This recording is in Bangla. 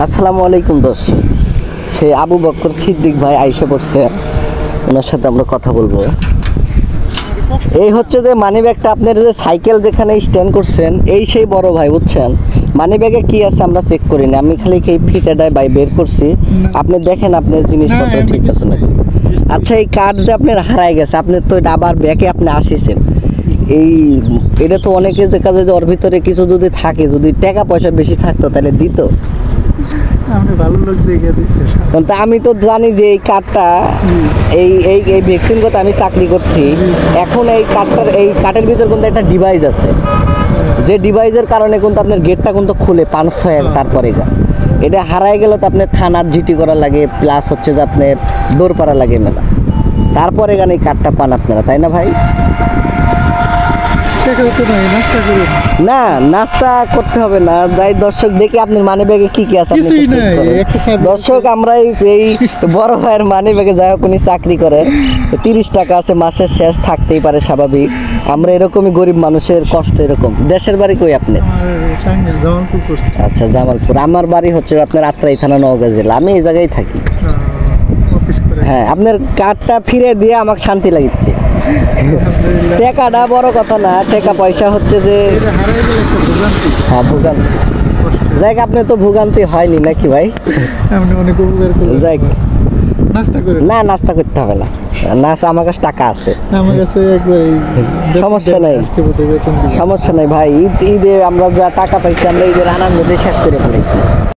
আসসালামু আলাইকুম দোস্ত। সেই আবু বকর সিদ্দিক ভাই আইসা পড়ছে, ওনার সাথে আমরা কথা বলবো। এই হচ্ছে যে মানি ব্যাগটা আপনার যে সাইকেল যেখানে স্ট্যান্ড করছেন, এই সেই বড় ভাই, বুঝছেন? মানি ব্যাগে কি আছে আমরা চেক করি না, আমি খালি এই ফিটাটাই ভাই বের করছি। আপনি দেখেন আপনার জিনিসপত্র ঠিক আছে নাকি। আচ্ছা, এই কার্ড যে আপনার হারাই গেছে, আপনি তো এটা আবার ব্যাগে আপনি আসিছেন, এটা তো অনেকে দেখা যায় যে ওর ভিতরে কিছু যদি থাকে, যদি টাকা পয়সা বেশি থাকতো তাহলে দিত। আমি তো জানি যে এই কার্ডটা এই এই এই ভ্যাকসিন করতে আমি চাকরি করছি। এখন এই কার্ডের ভিতর কিন্তু একটা ডিভাইস আছে, যে ডিভাইসের কারণে কিন্তু আপনার গেটটা কিন্তু খুলে 5-6 তারপরে এটা হারাই গেলে তো আপনার থানার জিটি করা লাগে, প্লাস হচ্ছে যে আপনার দৌড় পাড়া লাগে মেলা, তারপরে এই কার্ডটা পান আপনারা, তাই না ভাই? না, নাস্তা করতে হবে না। যাই দর্শক দেখি আপনার মানি ব্যাগে কি কি আছে। দর্শক, আমরা এই বড় ভাইয়ের মানি ব্যাগে যাই হোক, উনি চাকরি করে, 30 টাকা আছে, মাসের শেষ থাকতেই পারে, স্বাভাবিক। আমরা এরকমই গরিব মানুষের কষ্ট এরকম। দেশের বাড়ি কই আপনার? আচ্ছা, জামালপুর। আমার বাড়ি হচ্ছে আপনার আত্রাই থানা, নওগাঁ জেলা। আমি এই জায়গায় থাকি। হ্যাঁ, আপনার কার্ডটা ফিরে দিয়ে আমাকে শান্তি লাগিচ্ছে। টাকাটা বড় কথা না, টাকা পয়সা হচ্ছে যে হ্যাঁ ভোগান্তি। যাই, আপনি তো ভোগান্তি হয়নি নাকি ভাই? যাই, না নাস্তা করতে হবে না, আমার কাছে টাকা আছে, সমস্যা নাই, সমস্যা নাই ভাই। ঈদে আমরা যা টাকা পাইছি আমরা ঈদের আনন্দ দিয়ে শেষ করে ফেলেছি।